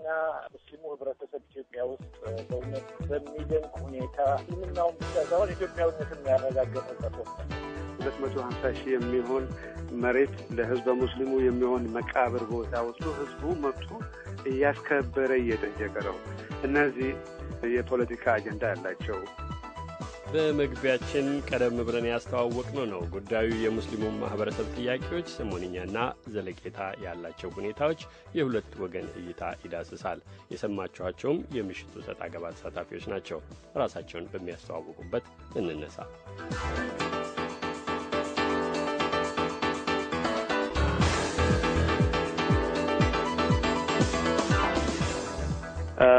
ትላንትና ሙስሊሙ ህብረተሰብ ኢትዮጵያ ውስጥ በእውነት በሚደንቅ ሁኔታ እስልምናውን ብቻ ሳይሆን ኢትዮጵያዊነትን ያረጋገጠበት ወቅት ነው። 250 ሺህ የሚሆን መሬት ለህዝበ ሙስሊሙ የሚሆን መቃብር ቦታ ወስዶ ህዝቡ መብቱ እያስከበረ እየጠየቀ ነው። እነዚህ የፖለቲካ አጀንዳ ያላቸው በመግቢያችን ቀደም ብለን ያስተዋወቅነው ነው። ጉዳዩ የሙስሊሙ ማህበረሰብ ጥያቄዎች፣ ሰሞንኛና ዘለቄታ ያላቸው ሁኔታዎች የሁለት ወገን እይታ ይዳስሳል። የሰማችኋቸውም የምሽቱ ሰጥ አገባ ተሳታፊዎች ናቸው። ራሳቸውን በሚያስተዋውቁበት እንነሳ።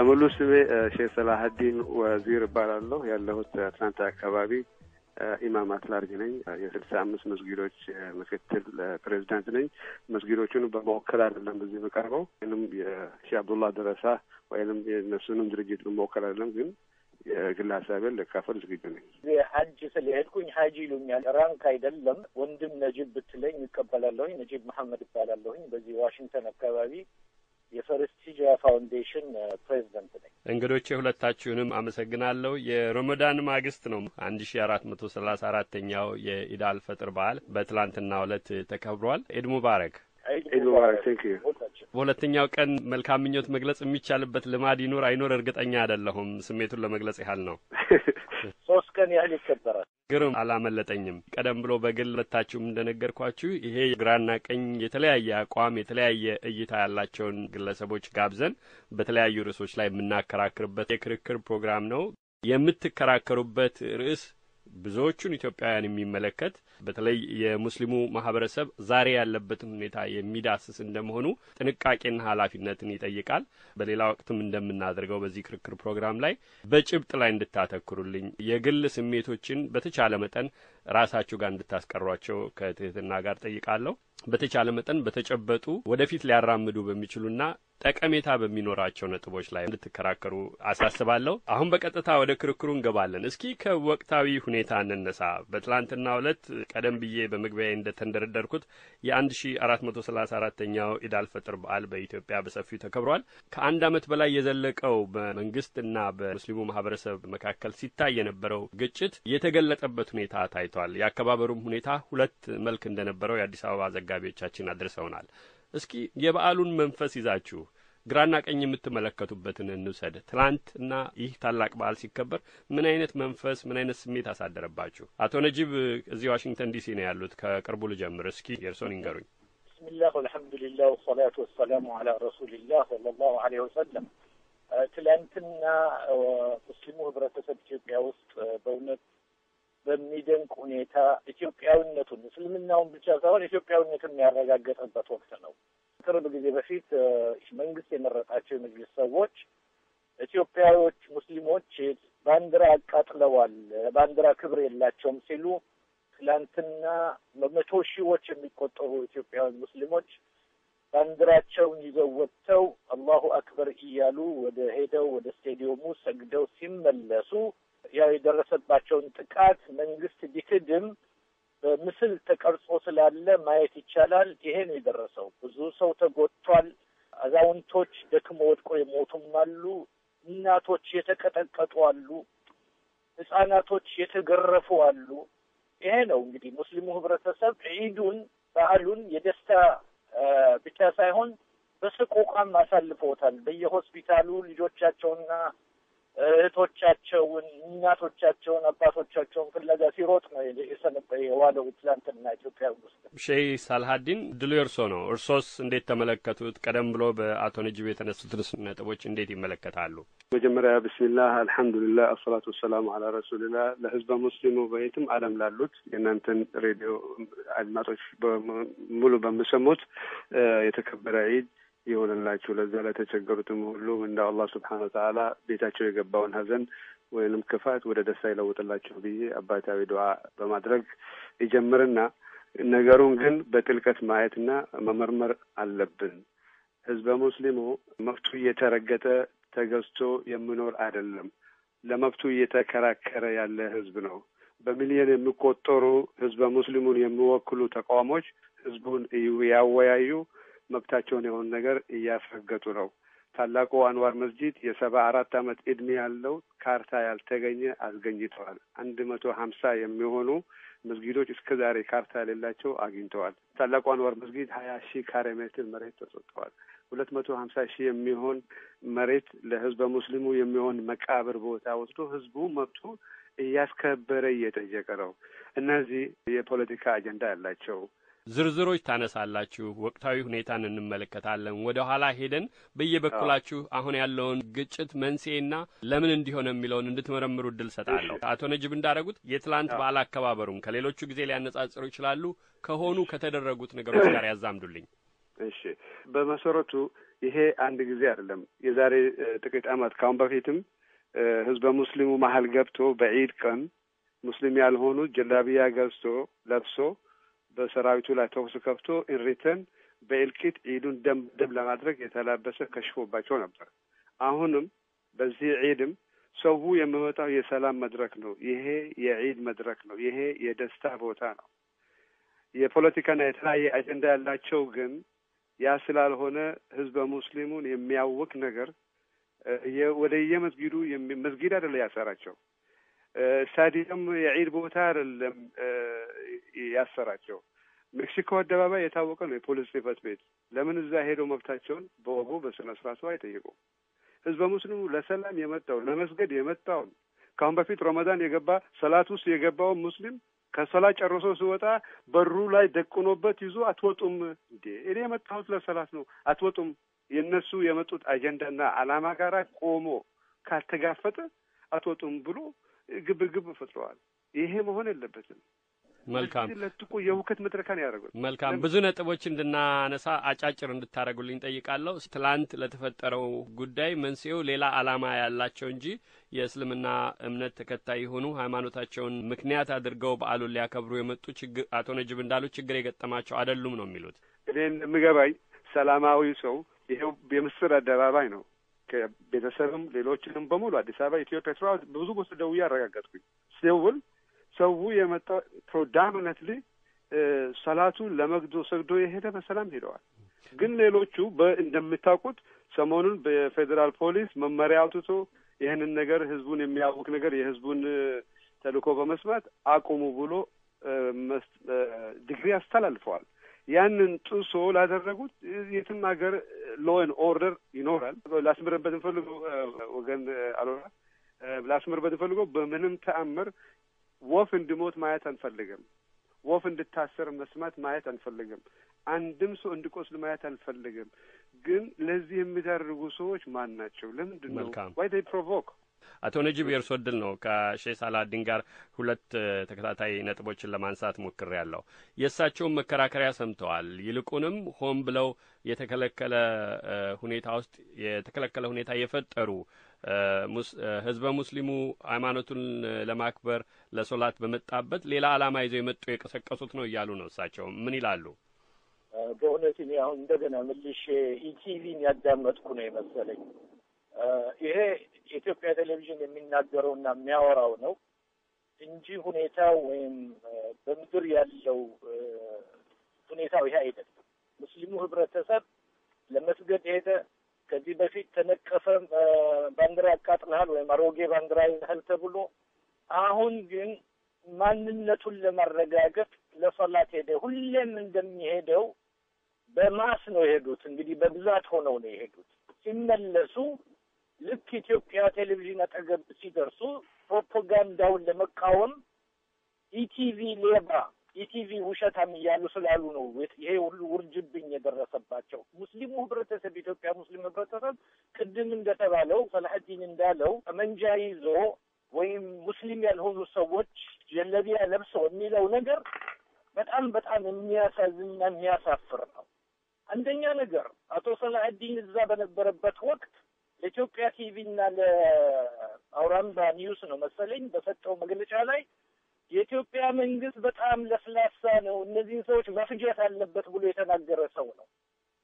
ሙሉ ስሜ ሼህ ሰላሀዲን ወዚር እባላለሁ። ያለሁት አትላንታ አካባቢ ኢማማት ላርጅ ነኝ። የ65 መስጊዶች ምክትል ፕሬዚዳንት ነኝ። መስጊዶቹን በመወከል አይደለም በዚህ የምቀርበው፣ ወይንም የሼህ አብዱላህ ደረሳ ወይንም የእነሱንም ድርጅት በመወከል አይደለም፣ ግን የግል ሀሳቤን ልካፈል ዝግጁ ነኝ። ሀጅ ስለሄድኩኝ ሀጂ ይሉኛል። ራንክ አይደለም። ወንድም ነጂብ ብትለኝ ይቀበላለሁኝ። ነጂብ መሐመድ እባላለሁኝ። በዚህ ዋሽንግተን አካባቢ የፈርስት ሂጅራ ፋውንዴሽን ፕሬዚደንት ነኝ። እንግዶቼ ሁለታችሁንም አመሰግናለሁ። የረመዳን ማግስት ነው 1434ኛው የኢድ አልፈጥር በዓል በትላንትናው ዕለት ተከብሯል። ኢድ ሙባረክ። ኢድ ሙባረክ። ቴንክ ዩ። በሁለተኛው ቀን መልካም ምኞት መግለጽ የሚቻልበት ልማድ ይኖር አይኖር እርግጠኛ አይደለሁም። ስሜቱን ለመግለጽ ያህል ነው። 3 ቀን ያህል ይከበራል። ግሩም፣ አላመለጠኝም። ቀደም ብሎ በግል ሁለታችሁም እንደነገርኳችሁ ይሄ ግራና ቀኝ የተለያየ አቋም የተለያየ እይታ ያላቸውን ግለሰቦች ጋብዘን በተለያዩ ርዕሶች ላይ የምናከራክርበት የክርክር ፕሮግራም ነው። የምትከራከሩበት ርዕስ ብዙዎቹን ኢትዮጵያውያን የሚመለከት በተለይ የሙስሊሙ ማህበረሰብ ዛሬ ያለበትን ሁኔታ የሚዳስስ እንደመሆኑ ጥንቃቄና ኃላፊነትን ይጠይቃል። በሌላ ወቅትም እንደምናደርገው በዚህ ክርክር ፕሮግራም ላይ በጭብጥ ላይ እንድታተኩሩልኝ፣ የግል ስሜቶችን በተቻለ መጠን ራሳችሁ ጋር እንድታስቀሯቸው ከትህትና ጋር ጠይቃለሁ። በተቻለ መጠን በተጨበጡ ወደፊት ሊያራምዱ በሚችሉና ጠቀሜታ በሚኖራቸው ነጥቦች ላይ እንድትከራከሩ አሳስባለሁ። አሁን በቀጥታ ወደ ክርክሩ እንገባለን። እስኪ ከወቅታዊ ሁኔታ እንነሳ። በትላንትናው ዕለት ቀደም ብዬ በመግቢያዬ እንደተንደረደርኩት የ1434ኛው ኢድ አልፈጥር በዓል በኢትዮጵያ በሰፊው ተከብሯል። ከአንድ ዓመት በላይ የዘለቀው በመንግስትና በሙስሊሙ ማህበረሰብ መካከል ሲታይ የነበረው ግጭት የተገለጠበት ሁኔታ ታይቷል። የአከባበሩም ሁኔታ ሁለት መልክ እንደነበረው የአዲስ አበባ ዘጋቢዎቻችን አድርሰውናል። እስኪ የበዓሉን መንፈስ ይዛችሁ ግራና ቀኝ የምትመለከቱበትን እንውሰድ። ትላንትና ይህ ታላቅ በዓል ሲከበር ምን አይነት መንፈስ ምን አይነት ስሜት አሳደረባችሁ? አቶ ነጂብ እዚህ ዋሽንግተን ዲሲ ነው ያሉት። ከቅርቡ ልጀምር። እስኪ የእርሶን ይንገሩኝ። ቢስሚላህ ወልሐምዱሊላህ ወሰላቱ ወሰላሙ ዐላ ረሱሊላህ ሰለላሁ ዐለይሂ ወሰለም። ትላንትና ሙስሊሙ ህብረተሰብ ኢትዮጵያ ውስጥ በእውነት በሚደንቅ ሁኔታ ኢትዮጵያዊነቱን እስልምናውን ብቻ ሳይሆን ኢትዮጵያዊነትን ያረጋገጠበት ወቅት ነው። ቅርብ ጊዜ በፊት መንግስት የመረጣቸው የመጅልስ ሰዎች ኢትዮጵያዎች ሙስሊሞች ባንዲራ አቃጥለዋል፣ ባንዲራ ክብር የላቸውም ሲሉ ትላንትና በመቶ ሺዎች የሚቆጠሩ ኢትዮጵያውያን ሙስሊሞች ባንዲራቸውን ይዘው ወጥተው አላሁ አክበር እያሉ ወደ ስቴዲየሙ ሰግደው ሲመለሱ ያው የደረሰባቸውን ጥቃት መንግስት ቢክድም በምስል ተቀርጾ ስላለ ማየት ይቻላል። ይሄ ነው የደረሰው። ብዙ ሰው ተጎድቷል። አዛውንቶች ደክሞ ወድቆ የሞቱም አሉ። እናቶች የተቀጠቀጡ አሉ። ህጻናቶች የተገረፉ አሉ። ይሄ ነው እንግዲህ ሙስሊሙ ህብረተሰብ ዒዱን በዓሉን የደስታ ብቻ ሳይሆን በሰቆቃም አሳልፈውታል። በየሆስፒታሉ ልጆቻቸውና እህቶቻቸውን እናቶቻቸውን አባቶቻቸውን ፍለጋ ሲሮጥ ነው የዋለው ትላንትና ኢትዮጵያ ውስጥ። ሼህ ሳልሀዲን ድሉ እርሶ ነው። እርሶስ እንዴት ተመለከቱት? ቀደም ብሎ በአቶ ነጂብ የተነሱትን ነጥቦች እንዴት ይመለከታሉ? መጀመሪያ ቢስሚላህ አልሐምዱሊላህ አስሰላቱ ወሰላሙ ዐላ ረሱሊላህ። ለህዝበ ሙስሊሙ በየትም ዓለም ላሉት የእናንተን ሬዲዮ አድማጮች ሙሉ በምሰሙት የተከበረ ዒድ ይሆንላችሁ። ለዛ ለተቸገሩትም ሁሉ እንደ አላህ ሱብሓነሁ ወተዓላ ቤታቸው የገባውን ሀዘን ወይንም ክፋት ወደ ደስታ ይለውጥላችሁ ብዬ አባታዊ ዱዓ በማድረግ ይጀምርና ነገሩን ግን በጥልቀት ማየትና መመርመር አለብን። ህዝበ ሙስሊሙ መብቱ እየተረገጠ ተገዝቶ የሚኖር አይደለም። ለመብቱ እየተከራከረ ያለ ህዝብ ነው። በሚሊዮን የሚቆጠሩ ህዝበ ሙስሊሙን የሚወክሉ ተቋሞች ህዝቡን ያወያዩ መብታቸውን የሆነ ነገር እያስረገጡ ነው። ታላቁ አንዋር መስጂድ የ74 ዓመት ዕድሜ ያለው ካርታ ያልተገኘ አስገኝተዋል። 150 የሚሆኑ መስጊዶች እስከዛሬ ካርታ የሌላቸው አግኝተዋል። ታላቁ አንዋር መስጊድ 20,000 ካሬ ሜትር መሬት ተሰጥተዋል። 250,000 የሚሆን መሬት ለህዝበ ሙስሊሙ የሚሆን መቃብር ቦታ ወስዶ ህዝቡ መብቱ እያስከበረ እየጠየቀ ነው። እነዚህ የፖለቲካ አጀንዳ ያላቸው ዝርዝሮች ታነሳላችሁ። ወቅታዊ ሁኔታን እንመለከታለን። ወደ ኋላ ሄደን በየበኩላችሁ አሁን ያለውን ግጭት መንስኤና ለምን እንዲሆን የሚለውን እንድትመረምሩ እድል ሰጣለሁ። አቶ ነጅብ እንዳደረጉት የትላንት በዓል አከባበሩን ከሌሎቹ ጊዜ ሊያነጻጽሩ ይችላሉ። ከሆኑ ከተደረጉት ነገሮች ጋር ያዛምዱልኝ። እሺ፣ በመሰረቱ ይሄ አንድ ጊዜ አይደለም። የዛሬ ጥቂት ዓመት ካሁን በፊትም ህዝበ ሙስሊሙ መሀል ገብቶ በዒድ ቀን ሙስሊም ያልሆኑ ጀላቢያ ገዝቶ ለብሶ በሰራዊቱ ላይ ተኩስ ከፍቶ ኢንሪተን በእልቂት ዒዱን ደም ለማድረግ የተላበሰ ከሽፎባቸው ነበር። አሁንም በዚህ ዒድም ሰው የሚመጣው የሰላም መድረክ ነው። ይሄ የዒድ መድረክ ነው። ይሄ የደስታ ቦታ ነው። የፖለቲካና የተለያየ አጀንዳ ያላቸው ግን ያ ስላልሆነ ህዝበ ሙስሊሙን የሚያውክ ነገር ወደ የመስጊዱ መስጊድ አይደለም ያሰራቸው፣ ስታዲየም የዒድ ቦታ አይደለም ያሰራቸው። ሜክሲኮ አደባባይ የታወቀ ነው የፖሊስ ጽሕፈት ቤት። ለምን እዛ ሄደው መብታቸውን በወጉ በስነ ስርዓቱ አይጠይቁም? ህዝበ ሙስሊሙ ለሰላም የመጣው ለመስገድ የመጣው ካሁን በፊት ረመዳን የገባ ሰላት ውስጥ የገባው ሙስሊም ከሰላት ጨርሶ ሲወጣ በሩ ላይ ደቅኖበት ይዞ አትወጡም እንዴ? እኔ የመጣሁት ለሰላት ነው አትወጡም። የነሱ የመጡት አጀንዳና ዓላማ ጋር ቆሞ ካልተጋፈጠ አትወጡም ብሎ ግብግብ ፈጥረዋል። ይሄ መሆን የለበትም። መልካም ለጥቁ የውከት መድረካን ያደርጉት። መልካም ብዙ ነጥቦች እንድናነሳ አጫጭር እንድታረጉልኝ ጠይቃለሁ። ትላንት ለተፈጠረው ጉዳይ መንስኤው ሌላ ዓላማ ያላቸው እንጂ የእስልምና እምነት ተከታይ የሆኑ ሃይማኖታቸውን ምክንያት አድርገው በዓሉን ሊያከብሩ የመጡ ችግር አቶ ነጅብ እንዳሉት ችግር የገጠማቸው አይደሉም ነው የሚሉት። እኔን የምገባኝ ሰላማዊ ሰው ይሄው የምስር አደባባይ ነው። ከቤተሰብም ሌሎችንም በሙሉ አዲስ አበባ ኢትዮጵያ ስራ ብዙ ቦታ ደውዬ አረጋገጥኩኝ። ሲውል ሰው የመጣው ፕሮዳሚናንትሊ ሰላቱን ለመግዶ ሰግዶ የሄደ በሰላም ሄደዋል። ግን ሌሎቹ እንደምታውቁት ሰሞኑን በፌዴራል ፖሊስ መመሪያ አውጥቶ ይህንን ነገር ህዝቡን የሚያውቅ ነገር የህዝቡን ተልእኮ በመስማት አቁሙ ብሎ ዲግሪ አስተላልፈዋል። ያንን ጥሶ ላደረጉት የትም ሀገር ሎን ኦርደር ይኖራል። ላስምርበት እንፈልገው ወገን አሎራ ላስምርበት እንፈልገው በምንም ተአምር ወፍ እንድሞት ማየት አንፈልግም። ወፍ እንድታሰር መስማት ማየት አንፈልግም። አንድም ሰው እንዲቆስል ማየት አንፈልግም። ግን ለዚህ የሚዳርጉ ሰዎች ማን ናቸው? ለምንድን ነው why they provoke? አቶ ነጅብ የእርሶ ዕድል ነው። ከሼህ ሳላዲን ጋር ሁለት ተከታታይ ነጥቦችን ለማንሳት ሞክሬያለሁ። የእሳቸውን መከራከሪያ ሰምተዋል። ይልቁንም ሆን ብለው የተከለከለ ሁኔታ የፈጠሩ ህዝበ ሙስሊሙ ሃይማኖቱን ለማክበር ለሶላት በመጣበት ሌላ ዓላማ ይዘው የመጡ የቀሰቀሱት ነው እያሉ ነው። እሳቸው ምን ይላሉ? በእውነት እኔ አሁን እንደገና መልሼ ኢቲቪን ያዳመጥኩ ነው የመሰለኝ። ይሄ የኢትዮጵያ ቴሌቪዥን የሚናገረውና የሚያወራው ነው እንጂ ሁኔታው ወይም በምድር ያለው ሁኔታው ይሄ አይደለም። ሙስሊሙ ህብረተሰብ ለመስገድ ሄደ። ከዚህ በፊት ተነቀፈ፣ ባንዲራ አቃጥለሃል ወይም አሮጌ ባንዲራ ይዘሃል ተብሎ፣ አሁን ግን ማንነቱን ለማረጋገጥ ለሶላት ሄደ። ሁሌም እንደሚሄደው በማስ ነው የሄዱት። እንግዲህ በብዛት ሆነው ነው የሄዱት። ሲመለሱ ልክ ኢትዮጵያ ቴሌቪዥን አጠገብ ሲደርሱ ፕሮፓጋንዳውን ለመቃወም ኢቲቪ ሌባ፣ ኢቲቪ ውሸታም እያሉ ስላሉ ነው ይሄ ሁሉ ውርጅብኝ የደረሰባቸው። ሙስሊሙ ህብረተሰብ ኢትዮጵያ ሙስሊም ህብረተሰብ ቅድም እንደተባለው ሰላሐዲን እንዳለው ጠመንጃ ይዞ ወይም ሙስሊም ያልሆኑ ሰዎች ጀለቢያ ለብሰው የሚለው ነገር በጣም በጣም የሚያሳዝንና የሚያሳፍር ነው። አንደኛ ነገር አቶ ሰላሐዲን እዛ በነበረበት ወቅት ለኢትዮጵያ ቲቪና ለአውራምባ ኒውስ ነው መሰለኝ በሰጠው መግለጫ ላይ የኢትዮጵያ መንግስት በጣም ለስላሳ ነው፣ እነዚህን ሰዎች መፍጀት አለበት ብሎ የተናገረ ሰው ነው።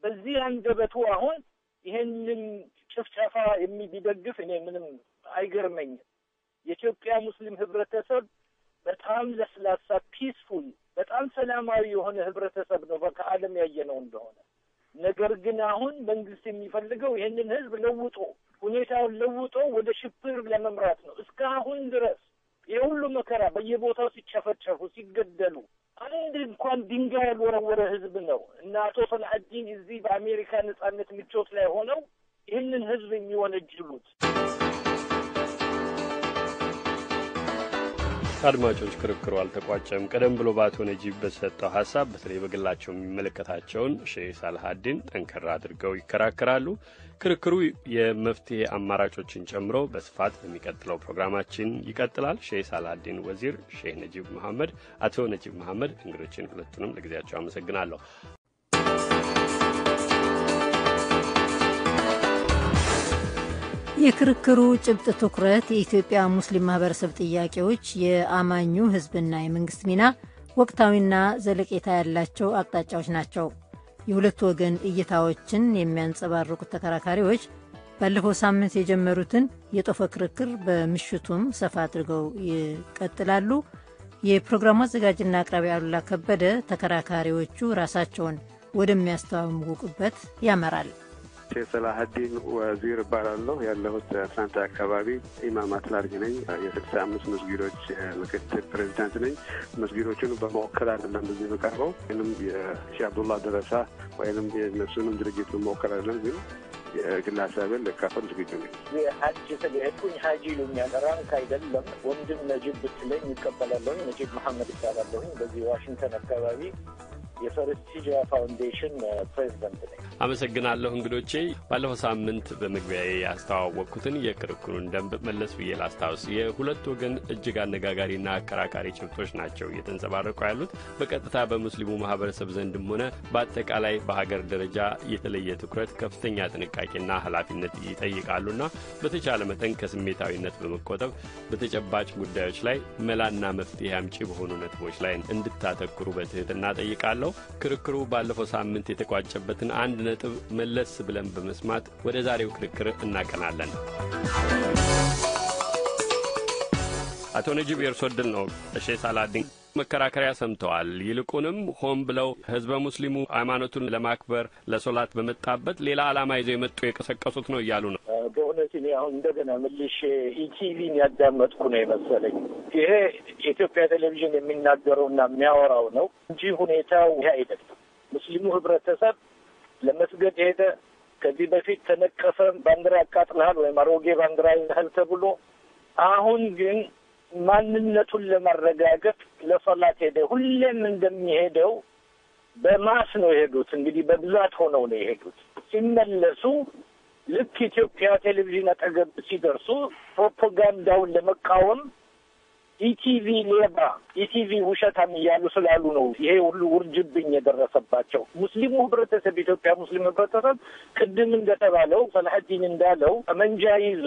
በዚህ አንደበቱ አሁን ይሄንን ጭፍጨፋ የሚደግፍ እኔ ምንም አይገርመኝም። የኢትዮጵያ ሙስሊም ህብረተሰብ በጣም ለስላሳ ፒስፉል፣ በጣም ሰላማዊ የሆነ ህብረተሰብ ነው ከዓለም ያየነው እንደሆነ። ነገር ግን አሁን መንግስት የሚፈልገው ይህንን ህዝብ ለውጦ ሁኔታውን ለውጦ ወደ ሽብር ለመምራት ነው። እስካሁን ድረስ የሁሉ መከራ በየቦታው ሲጨፈጨፉ ሲገደሉ አንድ እንኳን ድንጋይ ያልወረወረ ህዝብ ነው እና አቶ ሰላሐዲን እዚህ በአሜሪካ ነጻነት ምቾት ላይ ሆነው ይህንን ህዝብ የሚወነጅሉት። አድማጮች ክርክሩ አልተቋጨም። ቀደም ብሎ በአቶ ነጂብ በሰጠው ሀሳብ በተለይ በግላቸው የሚመለከታቸውን ሼህ ሳላሐዲን ጠንከራ አድርገው ይከራከራሉ። ክርክሩ የመፍትሄ አማራጮችን ጨምሮ በስፋት በሚቀጥለው ፕሮግራማችን ይቀጥላል። ሼህ ሳላሐዲን ወዚር፣ ሼህ ነጂብ መሐመድ፣ አቶ ነጂብ መሐመድ እንግዶችን ሁለቱንም ለጊዜያቸው አመሰግናለሁ። የክርክሩ ጭብጥ ትኩረት የኢትዮጵያ ሙስሊም ማህበረሰብ ጥያቄዎች፣ የአማኙ ህዝብና የመንግስት ሚና፣ ወቅታዊና ዘለቄታ ያላቸው አቅጣጫዎች ናቸው። የሁለቱ ወገን እይታዎችን የሚያንጸባርቁት ተከራካሪዎች ባለፈው ሳምንት የጀመሩትን የጦፈ ክርክር በምሽቱም ሰፋ አድርገው ይቀጥላሉ። የፕሮግራሙ አዘጋጅና አቅራቢ አሉላ ከበደ ተከራካሪዎቹ ራሳቸውን ወደሚያስተዋውቁበት ያመራል። ሼህ ሰላሐዲን ወዚር እባላለሁ። ያለሁት አትላንታ አካባቢ ኢማም አትላርጅ ነኝ። የ65 መስጊዶች ምክትል ፕሬዚዳንት ነኝ። መስጊዶቹን በመወከል አይደለም እዚህ የምቀርበው፣ ወይም የሼህ አብዱላህ ደረሳ ወይም የነሱንም ድርጅት በመወከል አይደለም፣ ግን የግል ሀሳብን ልካፈል ዝግጁ ነኝ። ሀጅ ስለሄድኩኝ ሀጂ ይሉኛል። ራንክ አይደለም ወንድም ነጂብ ብትለኝ ይቀበላለሁ። ነጂብ መሐመድ ይባላለሁ። በዚህ ዋሽንግተን አካባቢ የፈርስት ሂጅራ ፋውንዴሽን ፕሬዚደንት ነኝ። አመሰግናለሁ እንግዶቼ። ባለፈው ሳምንት በመግቢያዬ ያስተዋወቅኩትን የክርክሩን ደንብ መለስ ብዬ ላስታውስ። የሁለት ወገን እጅግ አነጋጋሪና አከራካሪ ጭብጦች ናቸው እየተንጸባረቁ ያሉት። በቀጥታ በሙስሊሙ ማህበረሰብ ዘንድም ሆነ በአጠቃላይ በሀገር ደረጃ የተለየ ትኩረት፣ ከፍተኛ ጥንቃቄና ኃላፊነት ይጠይቃሉና በተቻለ መጠን ከስሜታዊነት በመቆጠብ በተጨባጭ ጉዳዮች ላይ መላና መፍትሄ አምጪ በሆኑ ነጥቦች ላይ እንድታተኩሩ በትህትና ጠይቃለሁ። ክርክሩ ባለፈው ሳምንት የተቋጨበትን አንድ ነጥብ መለስ ብለን በመስማት ወደ ዛሬው ክርክር እናቀናለን። አቶ ነጂብ የእርሶ ዕድል ነው። ሼህ ሳላሐዲን መከራከሪያ ሰምተዋል። ይልቁንም ሆን ብለው ህዝበ ሙስሊሙ ሃይማኖቱን ለማክበር ለሶላት በመጣበት ሌላ ዓላማ ይዘው የመጡ የቀሰቀሱት ነው እያሉ ነው። በእውነት እኔ አሁን እንደገና መልሼ ኢቲቪን ያዳመጥኩ ነው የመሰለኝ። ይሄ የኢትዮጵያ ቴሌቪዥን የሚናገረውና የሚያወራው ነው እንጂ ሁኔታው ይሄ አይደለም። ሙስሊሙ ህብረተሰብ ለመስገድ ሄደ። ከዚህ በፊት ተነቀፈ፣ ባንዲራ አቃጥለሃል ወይም አሮጌ ባንዲራ ይዘሃል ተብሎ፣ አሁን ግን ማንነቱን ለማረጋገጥ ለሶላት ሄደ። ሁሌም እንደሚሄደው በማስ ነው የሄዱት። እንግዲህ በብዛት ሆነው ነው የሄዱት። ሲመለሱ ልክ ኢትዮጵያ ቴሌቪዥን አጠገብ ሲደርሱ ፕሮፓጋንዳውን ለመቃወም ኢቲቪ ሌባ፣ ኢቲቪ ውሸታም እያሉ ስላሉ ነው ይሄ ሁሉ ውርጅብኝ የደረሰባቸው። ሙስሊሙ ህብረተሰብ፣ ኢትዮጵያ ሙስሊም ህብረተሰብ ቅድም እንደተባለው ሰላሐዲን እንዳለው ጠመንጃ ይዞ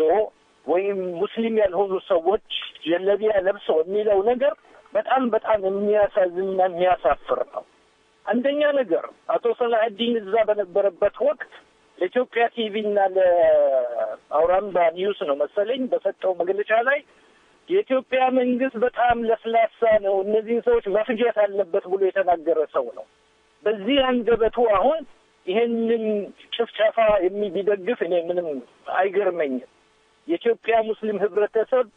ወይም ሙስሊም ያልሆኑ ሰዎች ጀለቢያ ለብሰው የሚለው ነገር በጣም በጣም የሚያሳዝንና የሚያሳፍር ነው። አንደኛ ነገር አቶ ሰላሐዲን እዛ በነበረበት ወቅት ለኢትዮጵያ ቲቪና ለአውራምባ ኒውስ ነው መሰለኝ በሰጠው መግለጫ ላይ የኢትዮጵያ መንግስት በጣም ለስላሳ ነው፣ እነዚህን ሰዎች መፍጀት አለበት ብሎ የተናገረ ሰው ነው። በዚህ አንደበቱ አሁን ይሄንን ጭፍጨፋ የሚደግፍ እኔ ምንም አይገርመኝም። የኢትዮጵያ ሙስሊም ህብረተሰብ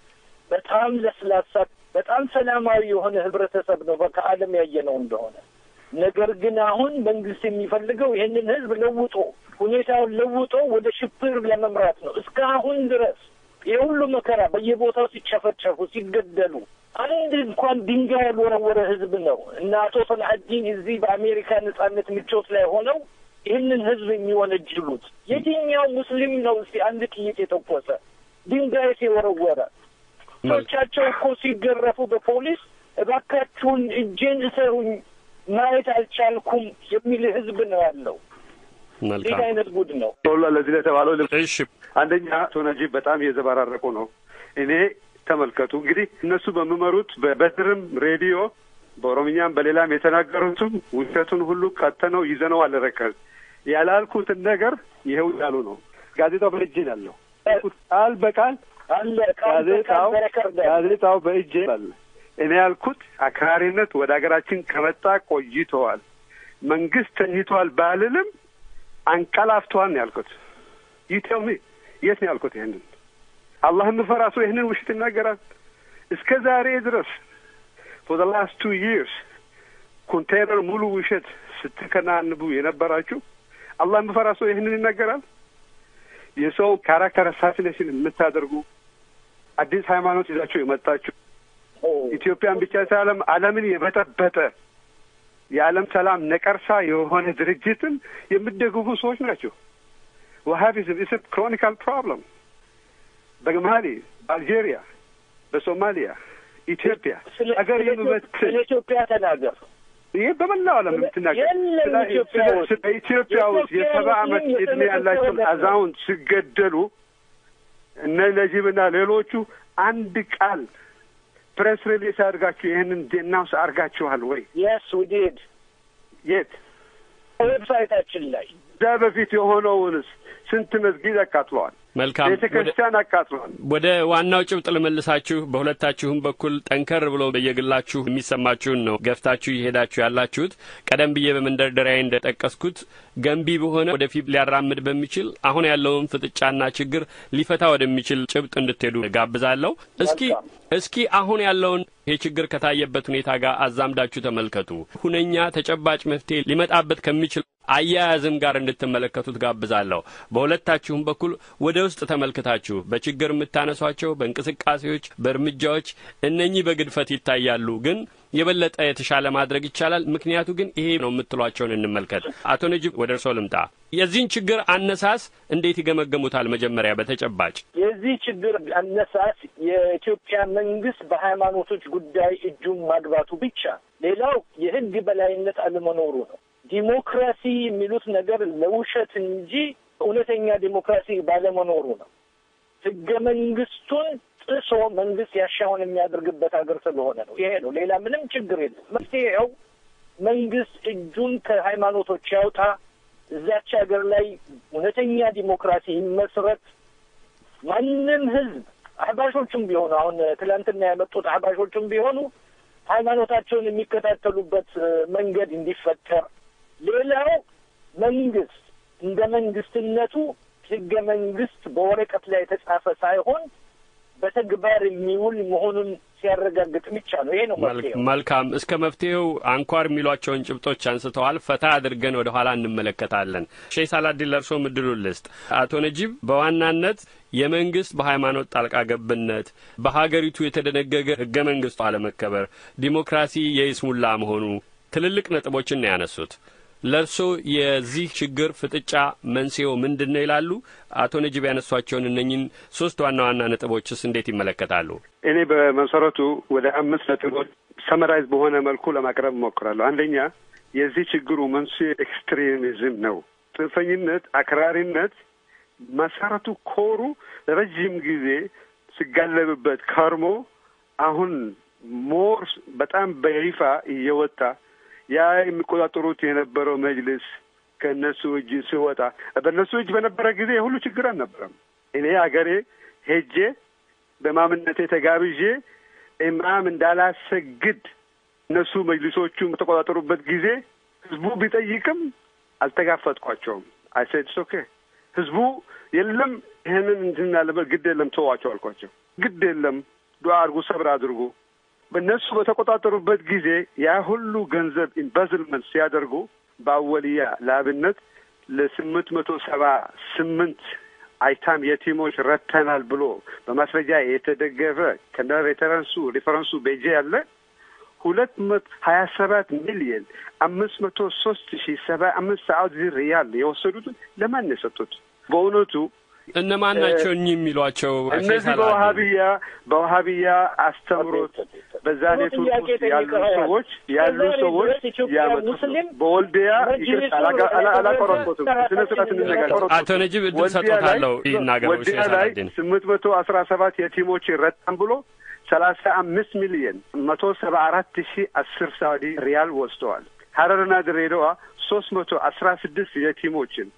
በጣም ለስላሳ በጣም ሰላማዊ የሆነ ህብረተሰብ ነው ከዓለም ያየነው እንደሆነ። ነገር ግን አሁን መንግስት የሚፈልገው ይሄንን ህዝብ ለውጦ ሁኔታውን ለውጦ ወደ ሽብር ለመምራት ነው። እስካሁን ድረስ የሁሉ መከራ በየቦታው ሲጨፈጨፉ ሲገደሉ አንድ እንኳን ድንጋይ ያልወረወረ ህዝብ ነው እና አቶ ሰላሐዲን እዚህ በአሜሪካ ነጻነት ምቾት ላይ ሆነው ይህንን ህዝብ የሚወነጅሉት የትኛው ሙስሊም ነው? እስቲ አንድ ጥይት የተኮሰ ድንጋይ ሲወረወረ ሰዎቻቸው እኮ ሲገረፉ በፖሊስ እባካችሁን እጄን እሰሩኝ ማየት አልቻልኩም የሚል ህዝብ ነው ያለው። ይህ አይነት ጉድ ነው። ለዚህ ለተባለው እሺ፣ አንደኛ አቶ ነጂብ በጣም እየዘባራረቁ ነው። እኔ ተመልከቱ እንግዲህ እነሱ በሚመሩት በበትርም ሬዲዮ በኦሮምኛም በሌላም የተናገሩትም ውሸቱን ሁሉ ቀጥነው ይዘነው አልረከዝ ያላልኩትን ነገር ይኸው ያሉ ነው። ጋዜጣው በእጄ ያለው ቃል በቃል አለ። ጋዜጣው በእጄ አለ። እኔ ያልኩት አክራሪነት ወደ ሀገራችን ከመጣ ቆይተዋል። መንግስት ተኝቷል ባልልም አንቀላፍቷል ነው ያልኩት። ይተውኝ የት ነው ያልኩት? ይሄንን አላህን የሚፈራ ሰው ይሄንን ውሸት ይናገራል? እስከ ዛሬ ድረስ for the last 2 years ኮንቴነር ሙሉ ውሸት ስትከናንቡ የነበራችሁ አላህን የሚፈራ ሰው ይሄንን ይናገራል? የሰው ካራክተር አሳሲኔሽን የምታደርጉ አዲስ ሃይማኖት ይዛችሁ የመጣችሁ ኢትዮጵያን ብቻ ሳይሆን ዓለምን የበጠበጠ የዓለም ሰላም ነቀርሳ የሆነ ድርጅትን የምትደግፉ ሰዎች ናቸው። ወሃቢዝም is a chronic problem በማሊ፣ በአልጄሪያ፣ በሶማሊያ፣ ኢትዮጵያ አገር የምትል ኢትዮጵያ ተናገር። ይሄ በመላው ዓለም የምትናገር በኢትዮጵያ ውስጥ የ70 ዓመት ዕድሜ ያላቸው አዛውንት ሲገደሉ እነ ነጂብና ሌሎቹ አንድ ቃል ፕሬስ ሪሊስ አድርጋችሁ ይሄንን ዴናውስ አድርጋችኋል ወይ? yes we did የት ዌብሳይታችን ላይ እዛ በፊት የሆነውንስ ስንት መስጊድ አቃጥለዋል? መልካም ቤተክርስቲያን አቃጥለዋል። ወደ ዋናው ጭብጥ ልመልሳችሁ። በሁለታችሁም በኩል ጠንከር ብሎ በየግላችሁ የሚሰማችሁን ነው ገፍታችሁ ይሄዳችሁ ያላችሁት። ቀደም ብዬ በመንደርደሪያዬ እንደጠቀስኩት ገንቢ በሆነ ወደፊት ሊያራምድ በሚችል አሁን ያለውን ፍጥጫና ችግር ሊፈታ ወደሚችል ጭብጥ እንድትሄዱ ጋብዛለሁ። እስኪ አሁን ያለውን ይሄ ችግር ከታየበት ሁኔታ ጋር አዛምዳችሁ ተመልከቱ። ሁነኛ ተጨባጭ መፍትሄ ሊመጣበት ከሚችል አያያዝም ጋር እንድትመለከቱት ጋብዛለሁ። በሁለታችሁም በኩል ወደ ውስጥ ተመልክታችሁ በችግር የምታነሷቸው በእንቅስቃሴዎች፣ በእርምጃዎች እነኚህ በግድፈት ይታያሉ፣ ግን የበለጠ የተሻለ ማድረግ ይቻላል። ምክንያቱ ግን ይሄ ነው የምትሏቸውን እንመልከት። አቶ ነጂብ ወደ እርስዎ ልምጣ። የዚህን ችግር አነሳስ እንዴት ይገመገሙታል? መጀመሪያ በተጨባጭ የዚህ ችግር አነሳስ የኢትዮጵያ መንግስት በሃይማኖቶች ጉዳይ እጁን ማግባቱ ብቻ፣ ሌላው የህግ በላይነት አለመኖሩ ነው። ዲሞክራሲ የሚሉት ነገር ለውሸት እንጂ እውነተኛ ዲሞክራሲ ባለመኖሩ ነው። ህገ መንግስቱን ጥሶ መንግስት ያሻውን የሚያደርግበት ሀገር ስለሆነ ነው። ይሄ ነው፣ ሌላ ምንም ችግር የለም። መፍትሄው መንግስት እጁን ከሃይማኖቶች ያውጣ፣ እዛች ሀገር ላይ እውነተኛ ዲሞክራሲ ይመስረት። ማንም ህዝብ አህባሾቹም ቢሆኑ አሁን ትላንትና የመጡት አህባሾቹም ቢሆኑ ሃይማኖታቸውን የሚከታተሉበት መንገድ እንዲፈጠር፣ ሌላው መንግስት እንደ መንግስትነቱ ህገ መንግስት በወረቀት ላይ የተጻፈ ሳይሆን በተግባር የሚውል መሆኑን ሲያረጋግጥ ብቻ ነው። ይሄ ነው መፍትሄው። መልካም። እስከ መፍትሄው አንኳር የሚሏቸውን ጭብጦች አንስተዋል። ፈታ አድርገን ወደ ኋላ እንመለከታለን። ሼህ ሳላዲን ለርሶ ምድሉን ልስጥ። አቶ ነጂብ በዋናነት የመንግስት በሃይማኖት ጣልቃ ገብነት፣ በሀገሪቱ የተደነገገ ህገ መንግስቱ አለመከበር፣ ዲሞክራሲ የይስሙላ መሆኑ ትልልቅ ነጥቦችን ነው ያነሱት። ለርሶ የዚህ ችግር ፍጥጫ መንስኤው ምንድነው ይላሉ? አቶ ነጂብ ያነሷቸውን እነኝን ሶስት ዋና ዋና ነጥቦችስ እንዴት ይመለከታሉ? እኔ በመሰረቱ ወደ 5 ነጥቦች ሰመራይዝ በሆነ መልኩ ለማቅረብ እሞክራለሁ። አንደኛ የዚህ ችግሩ መንስኤ ኤክስትሪሚዝም ነው። ጽንፈኝነት፣ አክራሪነት መሰረቱ ኮሩ ረጅም ጊዜ ሲጋለብበት ከርሞ አሁን ሞር በጣም በይፋ እየወጣ ያ የሚቆጣጠሩት የነበረው መጅልስ ከነሱ እጅ ሲወጣ በነሱ እጅ በነበረ ጊዜ ሁሉ ችግር አልነበረም። እኔ አገሬ ሄጄ በማምነቴ ተጋብዤ ኢማም እንዳላሰግድ እነሱ መጅልሶቹ በተቆጣጠሩበት ጊዜ ህዝቡ ቢጠይቅም አልተጋፈጥኳቸውም። I said it's okay። ህዝቡ የለም ይሄንን እንድናለበት ግድ የለም ተዋቸው አልኳቸው። ግድ የለም ዱዓ አድርጉ፣ ሰብር አድርጉ። በእነሱ በተቆጣጠሩበት ጊዜ ያ ሁሉ ገንዘብ ኢንቨስትመንት ሲያደርጉ በአወልያ ለአብነት ለ878 አይታም የቲሞች ረተናል ብሎ በማስረጃ የተደገፈ ከነ ሪፈረንሱ በጄ ያለ 227 ሚሊዮን 503,075 ሳዑዲ ሪያል የወሰዱት ለማን የሰጡት? በእውነቱ እነማን ናቸው እኚህ የሚሏቸው? እነዚህ በዋሃቢያ አስተምሮት በዛ ኔትወርክ ውስጥ ያሉ ሰዎች ያመጡት በወልዲያ አላቆረጥኩትም። ስነ ስርዓት እንነጋገር። አቶ ነጂብ እድል ሰጥቶታለሁ ይናገሩ። ወልዲያ ላይ 817 የቲሞች ይረጣም ብሎ 35 ሚሊዮን 174,010 ሳዑዲ ሪያል ወስደዋል። ሐረርና ድሬዳዋ 316 የቲሞችን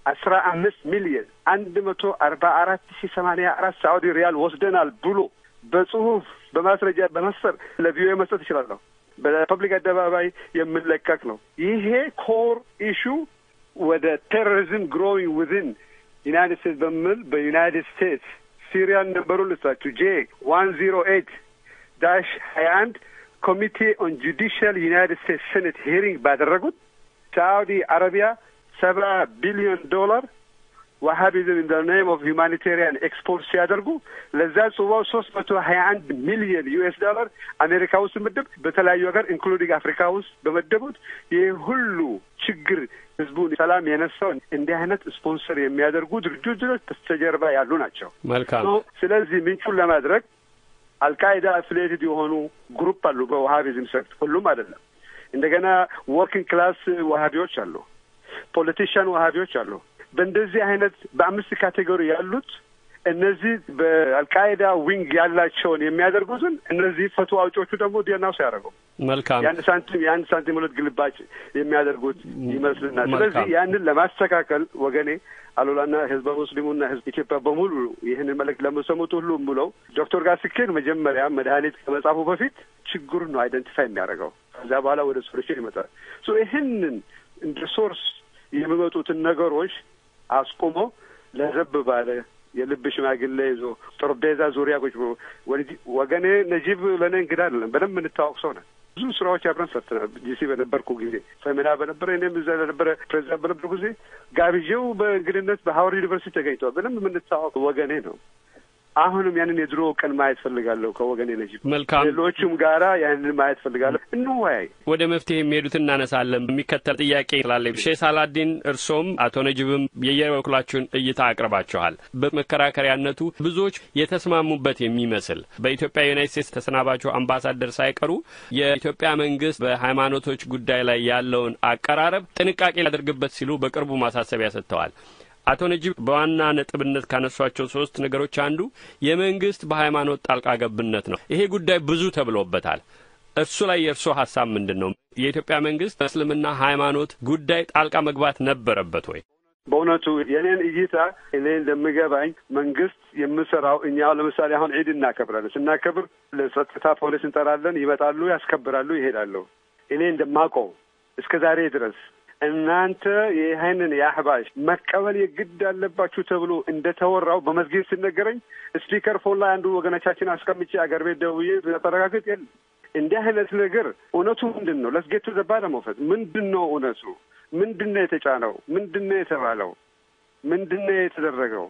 15 ሚሊዮን 144,084 ሳዑዲ ሪያል ወስደናል ብሎ በጽሁፍ በማስረጃ በመሰር ለቪኦኤ መስጠት ይችላል። በፐብሊክ አደባባይ የምንለቀቅ ነው። ይሄ ኮር ኢሹ ወደ ቴሮሪዝም growing within United States በሚል በዩናይትድ ስቴትስ ሲሪያን ነበሩ ልሳችሁ J108-21 ኮሚቴ ኦን ጁዲሻል ዩናይትድ ስቴትስ ሴኔት ሂሪንግ ባደረጉት ሳዑዲ አረቢያ $7 billion Wahhabism in the name of humanitarian export ሲያደርጉ ለዛ ጽዋው $321 million አሜሪካ ውስጥ ምድብ በተለያዩ ሀገር ኢንክሉዲንግ አፍሪካ ውስጥ በመደቡት ይሄ ሁሉ ችግር ህዝቡን ሰላም የነሳው እንዲህ አይነት ስፖንሰር የሚያደርጉ ድርጅቶች በስተጀርባ ያሉ ናቸው። መልካም። ስለዚህ ምንጩን ለማድረግ አልቃይዳ አፍሌትድ የሆኑ ግሩፕ አሉ በዋሃቢዝም ሴክት ሁሉም አይደለም። እንደገና ወርኪንግ ክላስ ዋሃቢዎች አሉ፣ ፖለቲሽያን ዋሃቢዎች አሉ። በእንደዚህ አይነት በአምስት ካቴጎሪ ያሉት እነዚህ በአልቃይዳ ዊንግ ያላቸውን የሚያደርጉትን እነዚህ ፈትዋ አውጪዎቹ ደግሞ ዲናውስ ያደርገው መልካም ያን ሳንቲም ሁለት ግልባጭ የሚያደርጉት ይመስልናል። ስለዚህ ያንን ለማስተካከል ወገኔ አሉላና ህዝበ ሙስሊሙና ህዝብ ኢትዮጵያ በሙሉ ይህንን መልእክት ለመሰሙት ሁሉ ብለው ዶክተር ጋር ሲኬድ መጀመሪያ መድኃኒት ከመጻፉ በፊት ችግሩን ነው አይደንቲፋይ የሚያደርገው። ከዛ በኋላ ወደ ሶሉሽን ይመጣል። ይህንን እንደ ሶርስ የሚመጡትን ነገሮች አስቆሞ ለዘብ ባለ የልብ ሽማግሌ ይዞ ጠረጴዛ ዙሪያ ቁጭ ብሎ ወገኔ ነጂብ ለኔ እንግዳ አይደለም፣ በደንብ እንታወቅ ሰው ነን። ብዙ ስራዎች አብረን ሰርተናል። ዲሲ በነበርኩ ጊዜ ፈሚና በነበረ እኔም እዛ ለነበረ ፕሬዚዳንት በነበርኩ ጊዜ ጋብዤው በእንግድነት በሃዋርድ ዩኒቨርሲቲ ተገኝቷል። በደንብ የምንታወቅ ወገኔ ነው። አሁንም ያንን የድሮ ቀን ማየት ፈልጋለሁ ከወገኔ ነጂብ። መልካም። ሌሎቹም ጋራ ያንን ማየት ፈልጋለሁ። እንወያይ። ወደ መፍትሄ የሚሄዱትን እናነሳለን። የሚከተል ጥያቄ ስላለ ሼህ ሳላዲን እርሶም አቶ ነጂብም የየበኩላችሁን እይታ አቅርባችኋል። በመከራከሪያነቱ ብዙዎች የተስማሙበት የሚመስል በኢትዮጵያ ዩናይትድ ስቴትስ ተሰናባቹ አምባሳደር ሳይቀሩ የኢትዮጵያ መንግስት በሃይማኖቶች ጉዳይ ላይ ያለውን አቀራረብ ጥንቃቄ ሊያደርግበት ሲሉ በቅርቡ ማሳሰቢያ ሰጥተዋል። አቶ ነጂብ በዋና ነጥብነት ካነሷቸው 3 ነገሮች አንዱ የመንግስት በሃይማኖት ጣልቃ ገብነት ነው። ይሄ ጉዳይ ብዙ ተብሎበታል። እርሱ ላይ የእርሶ ሐሳብ ምንድነው? የኢትዮጵያ መንግስት በእስልምና ሃይማኖት ጉዳይ ጣልቃ መግባት ነበረበት ወይ? በእውነቱ የኔን እይታ እኔ እንደምገባኝ መንግስት የምሰራው እኛው ለምሳሌ አሁን ዒድ እናከብራለን። ስናከብር ለጸጥታ ፖሊስ እንጠራለን፣ ይመጣሉ፣ ያስከብራሉ፣ ይሄዳሉ። እኔ እንደማውቀው እስከ ዛሬ ድረስ እናንተ ይህንን የአህባሽ መቀበል የግድ አለባችሁ ተብሎ እንደተወራው በመስጊድ ሲነገረኝ ስፒከር ፎን ላይ አንዱ ወገኖቻችን አስቀምጬ አገር ቤት ደውዬ ተረጋግጥ የለም። እንዲህ አይነት ነገር እውነቱ ምንድን ነው? ለስጌቱ ዘባለ መውፈት ምንድን ነው እውነቱ? ምንድን ነው የተጫነው? ምንድን ነው የተባለው? ምንድን ነው የተደረገው?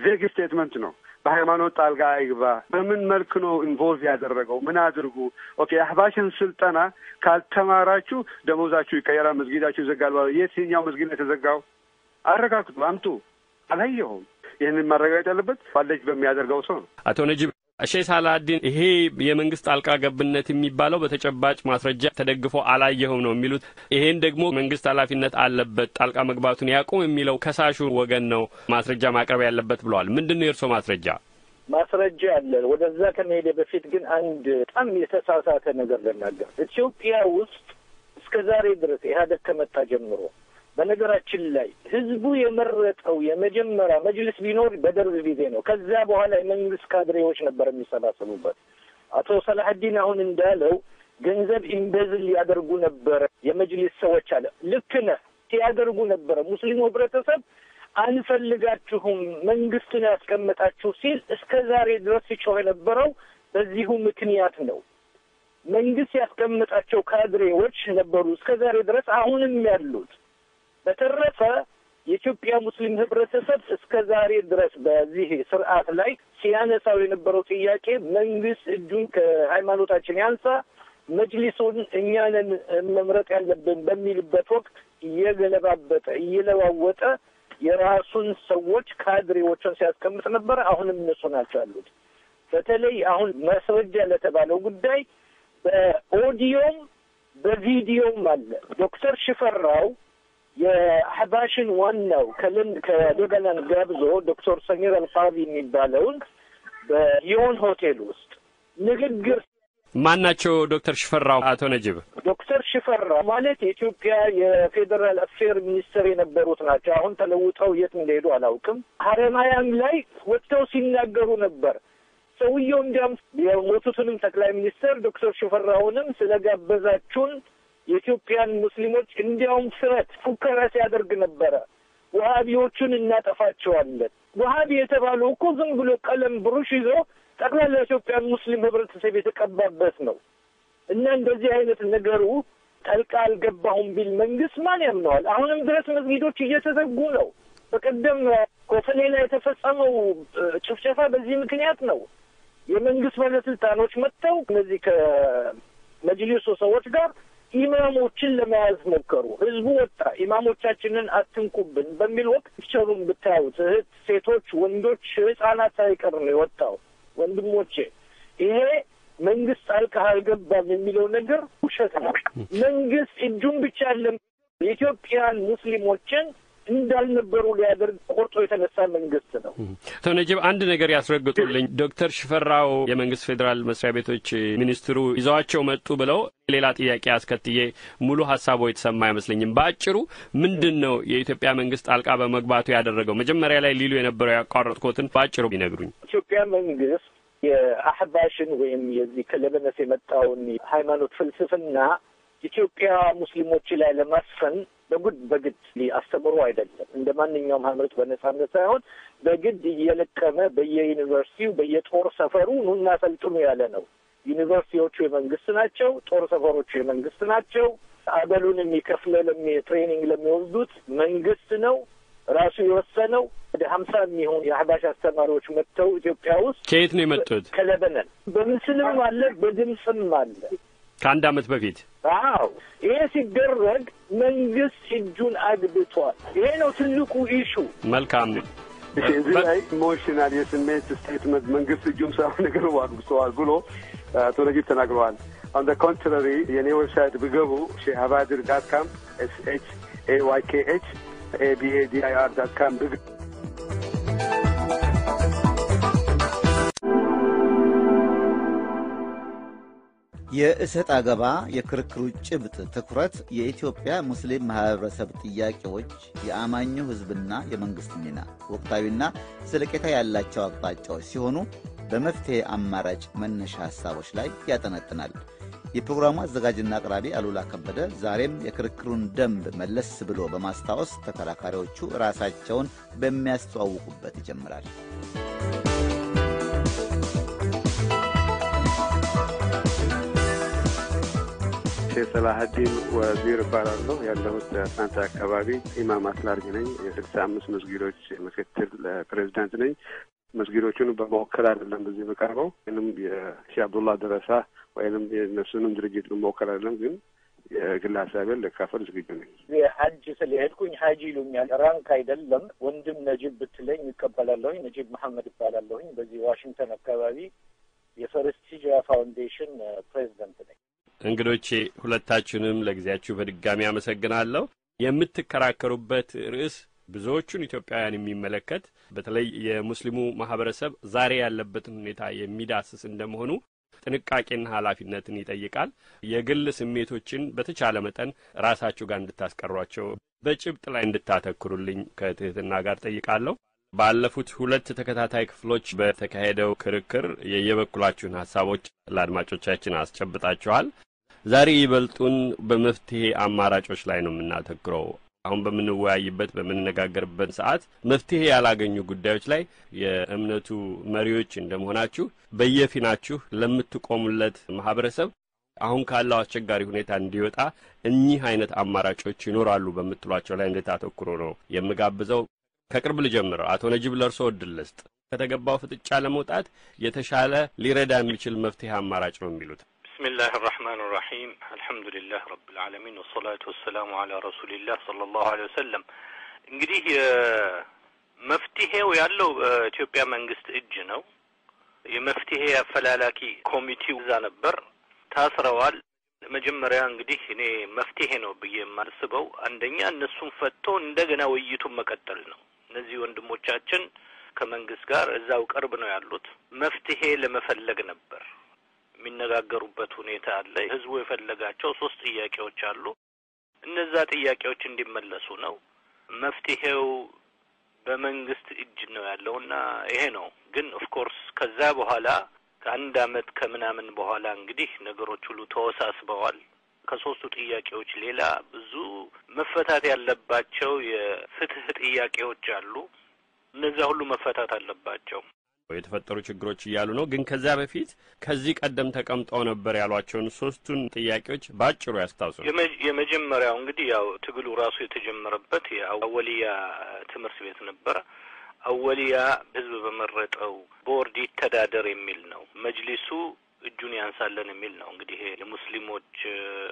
ቬግ ስቴትመንት ነው። በሃይማኖት ጣልቃ አይግባ። በምን መልክ ነው ኢንቮልቭ ያደረገው? ምን አድርጉ? ኦኬ አህባሽን ስልጠና ካልተማራችሁ ደሞዛችሁ ይቀየራል፣ መስጊዳችሁ ይዘጋል። የትኛው መስጊድ ነው የተዘጋው? አረጋግጡ፣ አምጡ። አላየሁም። ይህንን ማረጋገጥ ያለበት ባለች በሚያደርገው ሰው ነው። አቶ ነጂብ ሼህ ሳላዲን ይሄ የመንግስት ጣልቃ ገብነት የሚባለው በተጨባጭ ማስረጃ ተደግፎ አላየሁም ነው የሚሉት። ይሄን ደግሞ መንግስት ኃላፊነት አለበት ጣልቃ መግባቱን ያቆም የሚለው ከሳሹ ወገን ነው ማስረጃ ማቅረብ ያለበት ብለዋል። ምንድነው የእርሶ ማስረጃ? ማስረጃ አለ። ወደዛ ከመሄድ በፊት ግን አንድ በጣም የተሳሳተ ነገር ልናገር። ኢትዮጵያ ውስጥ እስከ ዛሬ ድረስ ኢህአዴግ ከመጣ ጀምሮ በነገራችን ላይ ህዝቡ የመረጠው የመጀመሪያ መጅልስ ቢኖር በደርግ ጊዜ ነው። ከዛ በኋላ የመንግስት ካድሬዎች ነበር የሚሰባሰቡበት። አቶ ሰላሐዲን አሁን እንዳለው ገንዘብ ኢምቤዝል ያደርጉ ነበር የመጅልስ ሰዎች አለ። ልክ ነህ፣ ያደርጉ ነበር። ሙስሊሙ ህብረተሰብ አንፈልጋችሁም መንግስትን ያስቀምጣችሁ ሲል እስከ ዛሬ ድረስ ሲጮህ የነበረው በዚሁ ምክንያት ነው። መንግስት ያስቀምጣቸው ካድሬዎች ነበሩ እስከ ዛሬ ድረስ አሁንም ያሉት። በተረፈ የኢትዮጵያ ሙስሊም ህብረተሰብ እስከ ዛሬ ድረስ በዚህ ስርዓት ላይ ሲያነሳው የነበረው ጥያቄ መንግስት እጁን ከሃይማኖታችን ያንሳ፣ መጅሊሱን እኛ ነን መምረጥ ያለብን በሚልበት ወቅት እየገለባበጠ እየለዋወጠ የራሱን ሰዎች ካድሬዎችን ሲያስቀምጥ ነበር። አሁንም እነሱ ናቸው ያሉት። በተለይ አሁን ማስረጃ ለተባለው ጉዳይ በኦዲዮም በቪዲዮም አለ። ዶክተር ሽፈራው የአህባሽን ዋናው ከሌባኖን ጋብዞ ዶክተር ሰሚር አልቃዲ የሚባለውን በዮን ሆቴል ውስጥ ንግግር ማናቸው? ዶክተር ሽፈራው አቶ ነጂብ ዶክተር ሽፈራው ማለት የኢትዮጵያ የፌዴራል አፌር ሚኒስትር የነበሩት ናቸው። አሁን ተለውጠው የት እንደሄዱ አላውቅም። ሀረማያም ላይ ወጥተው ሲናገሩ ነበር። ሰውየው እንዲያም የሞቱትንም ጠቅላይ ሚኒስትር ዶክተር ሽፈራውንም ስለጋበዛችሁን የኢትዮጵያን ሙስሊሞች እንዲያውም ፍረት ፉከራ ሲያደርግ ነበረ። ወሃቢዎቹን እናጠፋቸዋለን። ወሃቢ የተባለው እኮ ዝም ብሎ ቀለም ብሩሽ ይዞ ጠቅላላ ኢትዮጵያን ሙስሊም ህብረተሰብ የተቀባበት ነው እና እንደዚህ አይነት ነገሩ ጠልቃ አልገባሁም ቢል መንግስት ማን ያምነዋል? አሁንም ድረስ መስጊዶች እየተዘጉ ነው። በቀደም ኮፈሌ ላይ የተፈጸመው ጭፍጨፋ በዚህ ምክንያት ነው። የመንግስት ባለስልጣኖች መጥተው እነዚህ ከመጅሊሱ ሰዎች ጋር ኢማሞችን ለመያዝ ሞከሩ። ህዝቡ ወጣ፣ ኢማሞቻችንን አትንኩብን በሚል ወቅት ፒክቸሩን ብታዩት እህት፣ ሴቶች፣ ወንዶች፣ ህጻናት ሳይቀር ነው የወጣው። ወንድሞቼ ይሄ መንግስት ጣልቃ አልገባም የሚለው ነገር ውሸት ነው። መንግስት እጁን ብቻ አለም የኢትዮጵያን ሙስሊሞችን እንዳልነበሩ ሊያደርግ ቆርጦ የተነሳ መንግስት ነው። አቶ ነጂብ አንድ ነገር ያስረግጡልኝ። ዶክተር ሽፈራው የመንግስት ፌዴራል መስሪያ ቤቶች ሚኒስትሩ ይዘዋቸው መጡ ብለው ሌላ ጥያቄ አስከትዬ ሙሉ ሀሳቡ የተሰማ አይመስለኝም። በአጭሩ ምንድን ነው የኢትዮጵያ መንግስት ጣልቃ በመግባቱ ያደረገው? መጀመሪያ ላይ ሊሉ የነበረው ያቋረጥኩትን በአጭሩ ቢነግሩኝ። ኢትዮጵያ መንግስት የአህባሽን ወይም የዚህ ከለበነስ የመጣውን ሃይማኖት ፍልስፍና ኢትዮጵያ ሙስሊሞች ላይ ለማስፈን በግድ ሊያስተምሩ አይደለም። እንደ ማንኛውም ሃይማኖት በነጻነት ሳይሆን በግድ እየለቀመ በየዩኒቨርሲቲው በየጦር ሰፈሩ ኑና ሰልጥኑ ያለ ነው። ዩኒቨርሲቲዎቹ የመንግስት ናቸው። ጦር ሰፈሮቹ የመንግስት ናቸው። አበሉን የሚከፍለው ትሬኒንግ ለሚወስዱት መንግስት ነው ራሱ የወሰነው። ወደ 50 የሚሆኑ የአህባሽ አስተማሪዎች መጥተው ኢትዮጵያ ውስጥ ከየት ነው የመጡት? ከለበነን። በምስልም አለ በድምፅም አለ። ከአንድ ዓመት በፊት አዎ፣ ይሄ ሲደረግ መንግስት እጁን አግብቷል። ይሄ ነው ትልቁ ኢሹ። መልካም እዚህ ላይ ኢሞሽናል የስሜት ስቴትመንት መንግስት እጁን ሳይሆን ነገር ዋግቷል ብሎ አቶ ነጂብ ተናግረዋል። on the contrary የኔ ዌብሳይት ብገቡ shehabadir.com SHAYKH ABADIR.com የእሰጥ አገባ የክርክሩ ጭብጥ ትኩረት የኢትዮጵያ ሙስሊም ማህበረሰብ ጥያቄዎች፣ የአማኙ ህዝብና የመንግስት ሚና፣ ወቅታዊና ዘለቄታ ያላቸው አቅጣጫዎች ሲሆኑ በመፍትሄ አማራጭ መነሻ ሐሳቦች ላይ ያጠነጥናል። የፕሮግራሙ አዘጋጅና አቅራቢ አሉላ ከበደ ዛሬም የክርክሩን ደንብ መለስ ብሎ በማስታወስ ተከራካሪዎቹ ራሳቸውን በሚያስተዋውቁበት ይጀምራል። ሰላሀዲን ወዚር እባላለሁ። ያለሁት አትላንታ አካባቢ ኢማም አስላርጅ ነኝ። የ65 መስጊዶች ምክትል ፕሬዚዳንት ነኝ። መስጊዶቹን በመወከል አይደለም በዚህ በቀርበው ወይንም የሼህ አብዱላህ ደረሳ ወይንም የነሱንም ድርጅት በመወከል አይደለም፣ ግን የግል ሀሳቤን ልካፈል ዝግጁ ነኝ። ሀጅ ስለሄድኩኝ ሀጂ ይሉኛል። ራንክ አይደለም። ወንድም ነጂብ ብትለኝ ይቀበላለሁኝ። ነጂብ መሐመድ እባላለሁኝ። በዚህ ዋሽንግተን አካባቢ የፈርስት ሂጅራ ፋውንዴሽን ፕሬዚዳንት ነኝ። እንግዶቼ ሁለታችሁንም ለጊዜያችሁ በድጋሚ አመሰግናለሁ። የምትከራከሩበት ርዕስ ብዙዎቹን ኢትዮጵያውያን የሚመለከት በተለይ የሙስሊሙ ማህበረሰብ ዛሬ ያለበትን ሁኔታ የሚዳስስ እንደመሆኑ ጥንቃቄና ኃላፊነትን ይጠይቃል። የግል ስሜቶችን በተቻለ መጠን ራሳችሁ ጋር እንድታስቀሯቸው በጭብጥ ላይ እንድታተኩሩልኝ ከትህትና ጋር ጠይቃለሁ። ባለፉት 2 ተከታታይ ክፍሎች በተካሄደው ክርክር የየበኩላችሁን ሐሳቦች ለአድማጮቻችን አስጨብጣችኋል። ዛሬ ይበልጡን በመፍትሄ አማራጮች ላይ ነው የምናተኩረው። አሁን በምንወያይበት በምንነጋገርበት ሰዓት መፍትሄ ያላገኙ ጉዳዮች ላይ የእምነቱ መሪዎች እንደመሆናችሁ በየፊናችሁ ለምትቆሙለት ማህበረሰብ አሁን ካለው አስቸጋሪ ሁኔታ እንዲወጣ እኚህ አይነት አማራጮች ይኖራሉ በምትሏቸው ላይ እንድታተኩሩ ነው የምጋብዘው። ከቅርብ ልጀምር። አቶ ነጂብ ለርሶ እድል ልስጥ። ከተገባው ፍጥጫ ለመውጣት የተሻለ ሊረዳ የሚችል መፍትሄ አማራጭ ነው የሚሉት? ብስሚላህ الرحمن الرحيم الحمد لله رب العالمين والصلاة والسلام على رسول الله صلى الله عليه وسلم። እንግዲህ መፍትሄው ያለው ኢትዮጵያ መንግስት እጅ ነው። የመፍትሄ አፈላላኪ ኮሚቴው እዛ ነበር፣ ታስረዋል። መጀመሪያ እንግዲህ እኔ መፍትሄ ነው ብዬ የማስበው አንደኛ እነሱን ፈቶ እንደገና ውይይቱን መቀጠል ነው። እነዚህ ወንድሞቻችን ከመንግስት ጋር እዛው ቅርብ ነው ያሉት። መፍትሄ ለመፈለግ ነበር የሚነጋገሩበት ሁኔታ አለ። ህዝቡ የፈለጋቸው 3 ጥያቄዎች አሉ። እነዛ ጥያቄዎች እንዲመለሱ ነው። መፍትሄው በመንግስት እጅ ነው ያለውና ይሄ ነው። ግን ኦፍ ኮርስ ከዛ በኋላ ከአንድ አመት ከምናምን በኋላ እንግዲህ ነገሮች ሁሉ ተወሳስበዋል። ከሶስቱ ጥያቄዎች ሌላ ብዙ መፈታት ያለባቸው የፍትህ ጥያቄዎች አሉ። እነዚያ ሁሉ መፈታት አለባቸው። የተፈጠሩ ችግሮች እያሉ ነው። ግን ከዛ በፊት ከዚህ ቀደም ተቀምጠው ነበር ያሏቸውን ሶስቱን ጥያቄዎች ባጭሩ ያስታውሱ። የመጀመሪያው እንግዲህ ያው ትግሉ ራሱ የተጀመረበት የአወሊያ ትምህርት ቤት ነበረ። አወሊያ ህዝብ በመረጠው ቦርድ ይተዳደር የሚል ነው። መጅሊሱ እጁን ያንሳለን የሚል ነው። እንግዲህ ይሄ የሙስሊሞች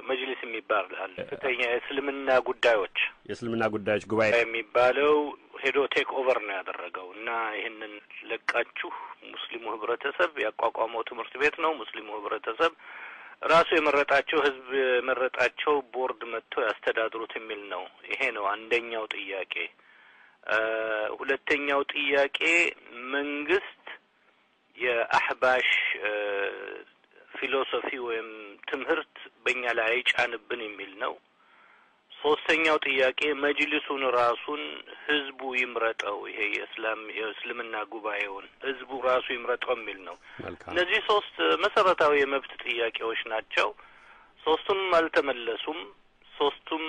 መጅሊስ የሚባል አለ። ከፍተኛ የእስልምና ጉዳዮች ጉባኤ የሚባለው ሄዶ ቴክ ኦቨር ነው ያደረገው እና ይህንን ለቃችሁ ሙስሊሙ ህብረተሰብ ያቋቋመው ትምህርት ቤት ነው። ሙስሊሙ ህብረተሰብ ራሱ የመረጣቸው ህዝብ የመረጣቸው ቦርድ መጥቶ ያስተዳድሩት የሚል ነው። ይሄ ነው አንደኛው ጥያቄ። ሁለተኛው ጥያቄ መንግስት የአህባሽ ፊሎሶፊ ወይም ትምህርት በእኛ ላይ አይጫንብን የሚል ነው። ሶስተኛው ጥያቄ መጅሊሱን ራሱን ህዝቡ ይምረጠው፣ ይሄ የእስልምና ጉባኤውን ህዝቡ ራሱ ይምረጠው የሚል ነው። እነዚህ ሶስት መሰረታዊ የመብት ጥያቄዎች ናቸው። ሶስቱም አልተመለሱም። ሶስቱም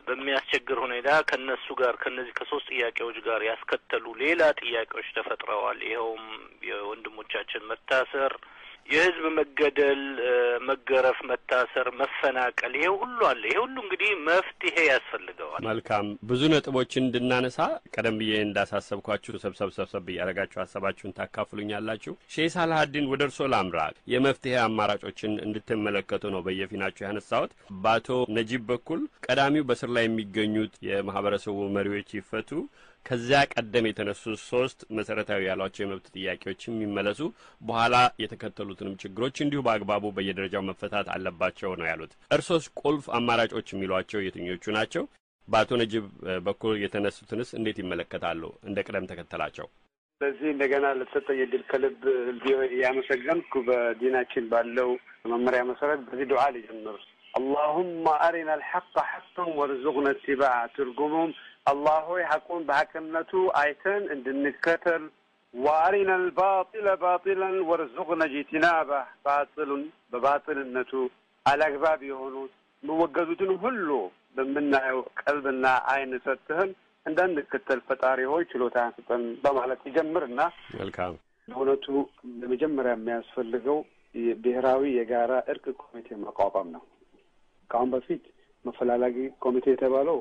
በሚያስቸግር ሁኔታ ከነዚህ ከሶስት ጥያቄዎች ጋር ያስከተሉ ሌላ ጥያቄዎች ተፈጥረዋል። ይኸውም የወንድሞቻችን መታሰር፣ የህዝብ መገደል፣ መገረፍ፣ መታሰር፣ መፈናቀል፣ ይሄ ሁሉ አለ። ይሄ ሁሉ እንግዲህ መፍትሄ ያስፈልገዋል። መልካም ብዙ ነጥቦችን እንድናነሳ ቀደም ብዬ እንዳሳሰብኳችሁ ሰብሰብ እያደረጋችሁ ሀሳባችሁን ታካፍሉኛላችሁ። ሼህ ሳላሀዲን ወደ እርሶ ላምራ። የመፍትሄ አማራጮችን እንድትመለከቱ ነው በየፊናችሁ ያነሳሁት። በአቶ ነጂብ በኩል ቀዳሚው በስር ላይ የሚገኙት የማህበረሰቡ መሪዎች ይፈቱ፣ ከዚያ ቀደም የተነሱ ሶስት መሰረታዊ ያሏቸው የመብት ጥያቄዎች የሚመለሱ፣ በኋላ የተከተሉትንም ችግሮች እንዲሁ በአግባቡ በየደረጃው መፈታት አለባቸው ነው ያሉት። እርሶስ ቁልፍ አማራጮች የሚሏቸው የትኞቹ ናቸው? በአቶ ነጂብ በኩል የተነሱትንስ እንዴት ይመለከታሉ እንደ ቅደም ተከተላቸው? በዚህ እንደገና ለተሰጠኝ ዕድል ከልብ ያመሰገንኩ። በዲናችን ባለው መመሪያ መሰረት በዚህ ዱዓ ልጀምር። اللهم أرنا الحق حقا وارزقنا اتباعه ትርጉሙም አላህ ሆይ ሐቁን በሐቅነቱ አይተን እንድንከተል፣ وأرنا الباطل باطلا وارزقنا اجتنابه باطልን በባጥልነቱ አላግባብ የሆኑ መወገዱትን ሁሉ በምናየው ቀልብና አይን ሰጥተን እንዳንከተል ፈጣሪ ሆይ ችሎታህን ስጠን በማለት ይጀምርና መልካም በእውነቱ ለመጀመሪያ የሚያስፈልገው ብሔራዊ የጋራ እርቅ ኮሚቴ ማቋቋም ነው። ከአሁን በፊት መፈላላጊ ኮሚቴ የተባለው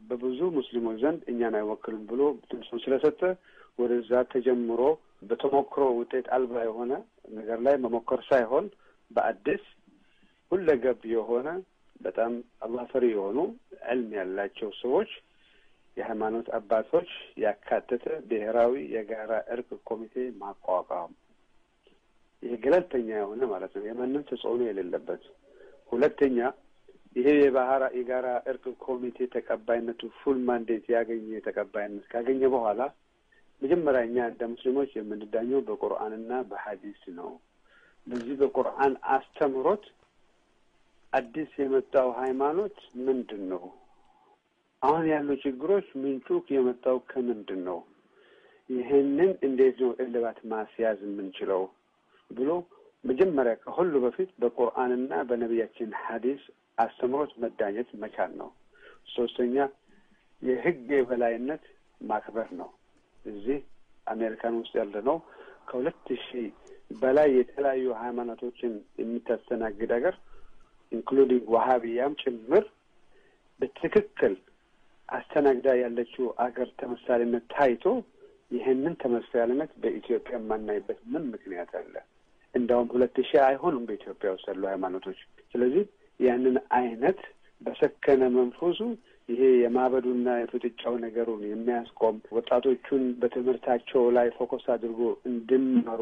በብዙ ሙስሊሞች ዘንድ እኛን አይወክልም ብሎ ትንሱን ስለሰጠ ወደዛ ተጀምሮ በተሞክሮ ውጤት አልባ የሆነ ነገር ላይ መሞከር ሳይሆን በአዲስ ሁለገብ የሆነ በጣም አላህ ፈሪ የሆኑ ዕልም ያላቸው ሰዎች፣ የሃይማኖት አባቶች ያካተተ ብሔራዊ የጋራ እርቅ ኮሚቴ ማቋቋም፣ ይሄ ገለልተኛ የሆነ ማለት ነው፣ የማንም ተጽዕኖ የሌለበት። ሁለተኛ ይሄ የጋራ እርቅ ኮሚቴ ተቀባይነቱ ፉል ማንዴት ያገኘ ተቀባይነት ካገኘ በኋላ መጀመሪያ እኛ እንደ ሙስሊሞች የምንዳኘው በቁርአንና በሐዲስ ነው። በዚህ በቁርአን አስተምሮት አዲስ የመጣው ሃይማኖት ምንድን ነው? አሁን ያሉ ችግሮች ምንጩ የመጣው ከምንድን ነው? ይህንን እንዴት ነው እልባት ማስያዝ የምንችለው ብሎ መጀመሪያ ከሁሉ በፊት በቁርአንና በነቢያችን ሐዲስ አስተምሮት መዳኘት መቻል ነው። ሶስተኛ የህግ የበላይነት ማክበር ነው። እዚህ አሜሪካን ውስጥ ያለነው ከ2000 በላይ የተለያዩ ሃይማኖቶችን የሚታስተናግድ ሀገር ኢንክሉዲንግ ዋሃቢያም ጭምር በትክክል አስተናግዳ ያለችው አገር ተመሳሳይነት ታይቶ ይህንን ተመሳሳይነት በኢትዮጵያ የማናይበት ምን ምክንያት አለ? እንደውም 2000 አይሆኑም በኢትዮጵያ ውስጥ ያሉ ሃይማኖቶች። ስለዚህ ያንን አይነት በሰከነ መንፈሱ ይሄ የማበዱና የፍጥጫው ነገሩን የሚያስቆም ወጣቶቹን በትምህርታቸው ላይ ፎከስ አድርጎ እንዲማሩ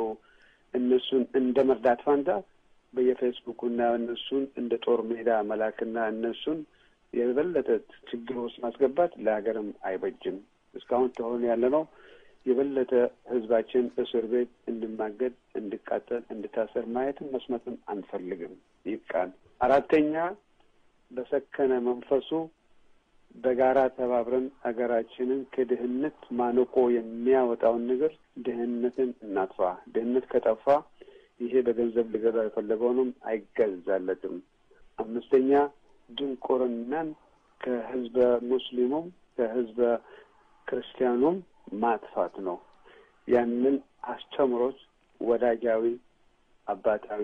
እነሱን እንደ መርዳት ፋንታ በየፌስቡኩና እነሱን እንደ ጦር ሜዳ መላክና እነሱን የበለጠ ችግር ውስጥ ማስገባት ለሀገርም አይበጅም። እስካሁን ተሆነ ያለነው የበለጠ ህዝባችን እስር ቤት እንድማገድ፣ እንድቃጠል፣ እንድታሰር ማየትም መስማትም አንፈልግም። ይብቃን። አራተኛ በሰከነ መንፈሱ በጋራ ተባብረን አገራችንን ከድህነት ማነቆ የሚያወጣውን ነገር ድህነትን እናጥፋ። ድህነት ከጠፋ ይሄ በገንዘብ ሊገዛ የፈለገውንም አይገዛለትም። አምስተኛ ድንቁርናን ከህዝበ ሙስሊሙም ከህዝበ ክርስቲያኑም ማጥፋት ነው። ያንን አስተምሮት ወዳጃዊ አባታዊ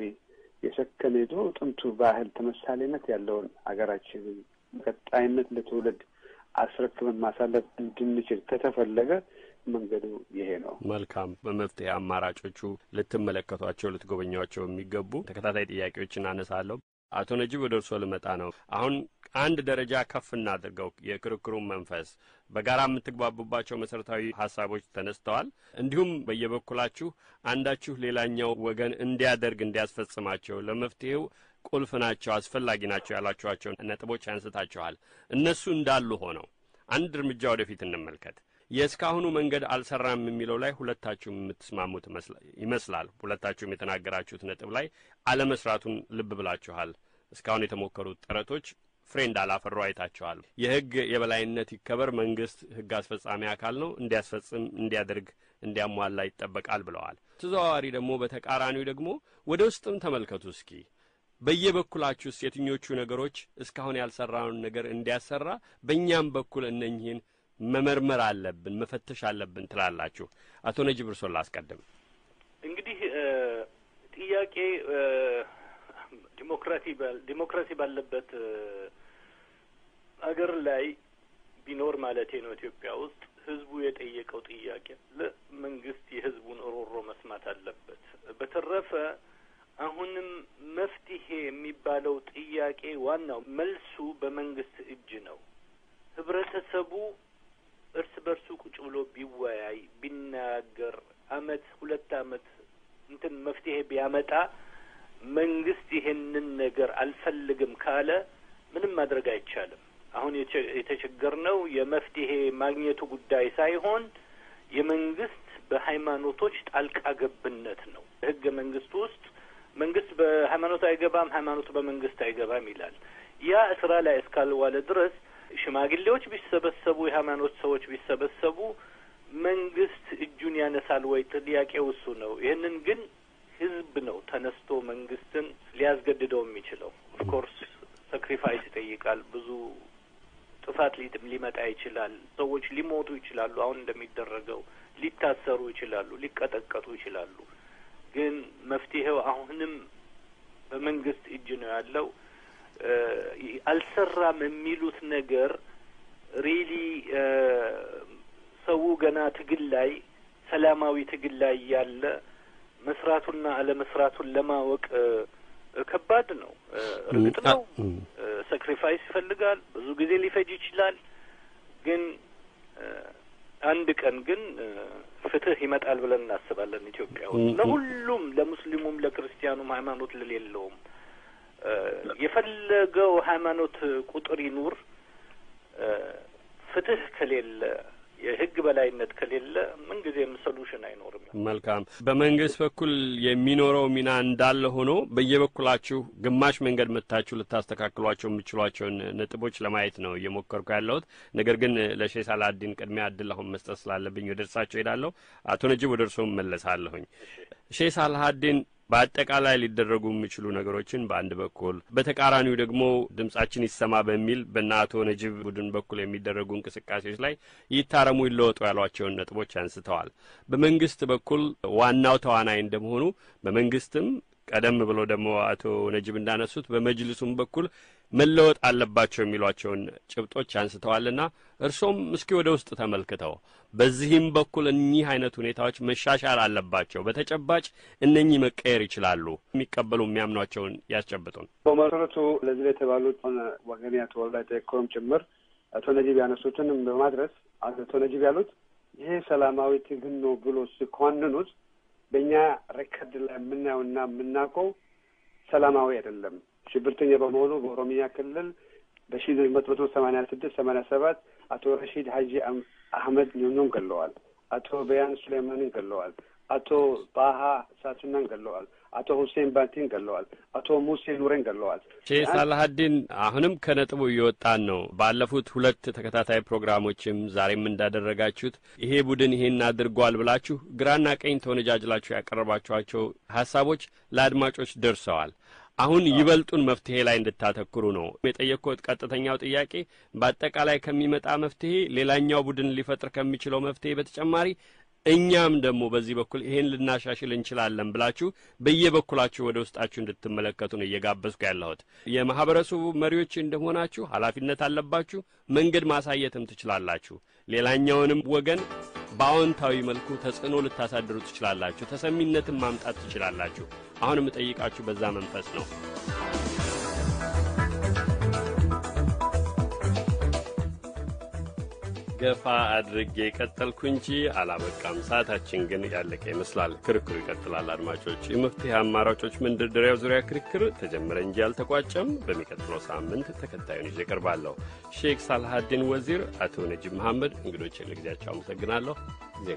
የሰከነ ጥንቱ ባህል ተመሳሳይነት ያለውን አገራችንን ቀጣይነት ለትውልድ አስረክበን ማሳለፍ እንድንችል ከተፈለገ መንገዱ ይሄ ነው። መልካም። በመፍትሄ አማራጮቹ ልትመለከቷቸው ልትጎበኟቸው የሚገቡ ተከታታይ ጥያቄዎችን አነሳለሁ። አቶ ነጂብ ወደ እርስዎ ልመጣ ነው። አሁን አንድ ደረጃ ከፍ እናድርገው። የክርክሩን መንፈስ በጋራ የምትግባቡባቸው መሰረታዊ ሀሳቦች ተነስተዋል። እንዲሁም በየበኩላችሁ አንዳችሁ ሌላኛው ወገን እንዲያደርግ እንዲያስፈጽማቸው ለመፍትሄው ቁልፍ ናቸው አስፈላጊ ናቸው ያላችኋቸው ነጥቦች አንስታችኋል። እነሱ እንዳሉ ሆነው አንድ እርምጃ ወደፊት እንመልከት። የእስካሁኑ መንገድ አልሰራም የሚለው ላይ ሁለታችሁም የምትስማሙት ይመስላል። ሁለታችሁም የተናገራችሁት ነጥብ ላይ አለመስራቱን ልብ ብላችኋል። እስካሁን የተሞከሩት ጥረቶች ፍሬ እንዳላፈሩ አይታችኋል። የህግ የበላይነት ይከበር፣ መንግስት ህግ አስፈጻሚ አካል ነው፣ እንዲያስፈጽም እንዲያደርግ እንዲያሟላ ይጠበቃል ብለዋል። ተዘዋዋሪ ደግሞ በተቃራኒው ደግሞ ወደ ውስጥም ተመልከቱ እስኪ። በየበኩላችሁስ የትኞቹ ነገሮች እስካሁን ያልሰራውን ነገር እንዲያሰራ በእኛም በኩል እነኝህን መመርመር አለብን መፈተሽ አለብን ትላላችሁ? አቶ ነጂብ እርሶን ላስቀድም። እንግዲህ ጥያቄ ዲሞክራሲ ባለበት አገር ላይ ቢኖር ማለቴ ነው ኢትዮጵያ ውስጥ ህዝቡ የጠየቀው ጥያቄ ለመንግስት የህዝቡን ሮሮ መስማት አለበት። በተረፈ አሁንም መፍትሄ የሚባለው ጥያቄ ዋናው መልሱ በመንግስት እጅ ነው። ህብረተሰቡ እርስ በርሱ ቁጭ ብሎ ቢወያይ ቢናገር አመት ሁለት አመት እንትን መፍትሄ ቢያመጣ መንግስት ይሄንን ነገር አልፈልግም ካለ ምንም ማድረግ አይቻልም። አሁን የተቸገርነው የመፍትሄ ማግኘቱ ጉዳይ ሳይሆን የመንግስት በሃይማኖቶች ጣልቃ ገብነት ነው። ህገ መንግስት ውስጥ መንግስት በሃይማኖት አይገባም፣ ሃይማኖት በመንግስት አይገባም ይላል። ያ ስራ ላይ እስካልዋለ ድረስ ሽማግሌዎች ቢሰበሰቡ የሃይማኖት ሰዎች ቢሰበሰቡ መንግስት እጁን ያነሳል ወይ? ጥያቄው እሱ ነው። ይህንን ግን ህዝብ ነው ተነስቶ መንግስትን ሊያስገድደው የሚችለው። ኦፍኮርስ ሳክሪፋይስ ይጠይቃል። ብዙ ጥፋት ሊመጣ ይችላል። ሰዎች ሊሞቱ ይችላሉ። አሁን እንደሚደረገው ሊታሰሩ ይችላሉ፣ ሊቀጠቀጡ ይችላሉ። ግን መፍትሄው አሁንም በመንግስት እጅ ነው ያለው። አልሰራም የሚሉት ነገር ሪሊ ሰው ገና ትግል ላይ ሰላማዊ ትግል ላይ ያለ መስራቱና አለመስራቱን ለማወቅ ከባድ ነው። እርግጥ ነው ሳክሪፋይስ ይፈልጋል፣ ብዙ ጊዜ ሊፈጅ ይችላል። ግን አንድ ቀን ግን ፍትህ ይመጣል ብለን እናስባለን። ኢትዮጵያ ውስጥ ለሁሉም ለሙስሊሙም ለክርስቲያኑም ሃይማኖት ለሌለውም የፈለገው ሃይማኖት ቁጥር ይኑር ፍትህ ከሌለ የህግ በላይነት ከሌለ ምንጊዜም ሶሉሽን አይኖርም። መልካም። በመንግስት በኩል የሚኖረው ሚና እንዳለ ሆኖ በየበኩላችሁ ግማሽ መንገድ መታችሁ ልታስተካክሏቸው የምትችሏቸውን ነጥቦች ለማየት ነው እየሞከርኩ ያለሁት። ነገር ግን ለሼህ ሳላዲን ቅድሚያ እድል አሁን መስጠት ስላለብኝ ወደ እርሳቸው ሄዳለሁ። አቶ ነጂብ ወደ እርስዎ መለሳለሁኝ። ሼህ ሳላዲን በአጠቃላይ ሊደረጉ የሚችሉ ነገሮችን በአንድ በኩል በተቃራኒው ደግሞ ድምጻችን ይሰማ በሚል በእነ አቶ ነጂብ ቡድን በኩል የሚደረጉ እንቅስቃሴዎች ላይ ይታረሙ ይለወጡ ያሏቸውን ነጥቦች አንስተዋል። በመንግስት በኩል ዋናው ተዋናይ እንደመሆኑ በመንግስትም ቀደም ብሎ ደግሞ አቶ ነጂብ እንዳነሱት በመጅልሱም በኩል መለወጥ አለባቸው የሚሏቸውን ጭብጦች አንስተዋልና እርሶም እስኪ ወደ ውስጥ ተመልክተው በዚህም በኩል እኚህ አይነት ሁኔታዎች መሻሻል አለባቸው፣ በተጨባጭ እነኚህ መቀየር ይችላሉ የሚቀበሉ የሚያምኗቸውን ያስጨብጡን። በመሰረቱ ለዚህ የተባሉት ወገን አቶ ወልዳይ ተኮም ጭምር አቶ ነጂብ ያነሱትንም በማድረስ አቶ ነጂብ ያሉት ይሄ ሰላማዊ ትግል ነው ብሎ ሲኮንኑት በእኛ ሬከርድ ላይ የምናየውና የምናውቀው ሰላማዊ አይደለም። ሽብርተኛ በመሆኑ በኦሮሚያ ክልል በ1986 87 አቶ ረሺድ ሀጂ አህመድ ኞኞን ገለዋል። አቶ በያን ሱሌማንን ገለዋል። አቶ ባሃ ሳቱናን ገለዋል። አቶ ሁሴን ባንቲን ገለዋል። አቶ ሙሴ ኑሬን ገለዋል። ሼህ ሳላሀዲን አሁንም ከነጥቡ እየወጣን ነው። ባለፉት ሁለት ተከታታይ ፕሮግራሞችም ዛሬም እንዳደረጋችሁት ይሄ ቡድን ይሄን አድርጓል ብላችሁ ግራና ቀኝ ተወነጃጅላችሁ ያቀረባችኋቸው ሀሳቦች ለአድማጮች ደርሰዋል። አሁን ይበልጡን መፍትሄ ላይ እንድታተኩሩ ነው የጠየቅኩት። ቀጥተኛው ጥያቄ በአጠቃላይ ከሚመጣ መፍትሄ ሌላኛው ቡድን ሊፈጥር ከሚችለው መፍትሄ በተጨማሪ እኛም ደግሞ በዚህ በኩል ይሄን ልናሻሽል እንችላለን ብላችሁ በየበኩላችሁ ወደ ውስጣችሁ እንድትመለከቱ ነው እየጋበዝኩ ያለሁት። የማህበረሰቡ መሪዎች እንደሆናችሁ ኃላፊነት አለባችሁ። መንገድ ማሳየትም ትችላላችሁ። ሌላኛውንም ወገን በአዎንታዊ መልኩ ተጽዕኖ ልታሳድሩ ትችላላችሁ። ተሰሚነትን ማምጣት ትችላላችሁ። አሁን የምጠይቃችሁ በዛ መንፈስ ነው። ገፋ አድርጌ ቀጠልኩ እንጂ አላበቃም። ሰዓታችን ግን ያለቀ ይመስላል። ክርክሩ ይቀጥላል። አድማጮች፣ የመፍትሄ አማራጮች መንደርደሪያው ዙሪያ ክርክር ተጀመረ እንጂ አልተቋጨም። በሚቀጥለው ሳምንት ተከታዩን ይዤ እቀርባለሁ። ሼክ ሳልሃዲን ወዚር፣ አቶ ነጂብ መሐመድ እንግዶቼ ለጊዜያቸው አመሰግናለሁ። ጊዜ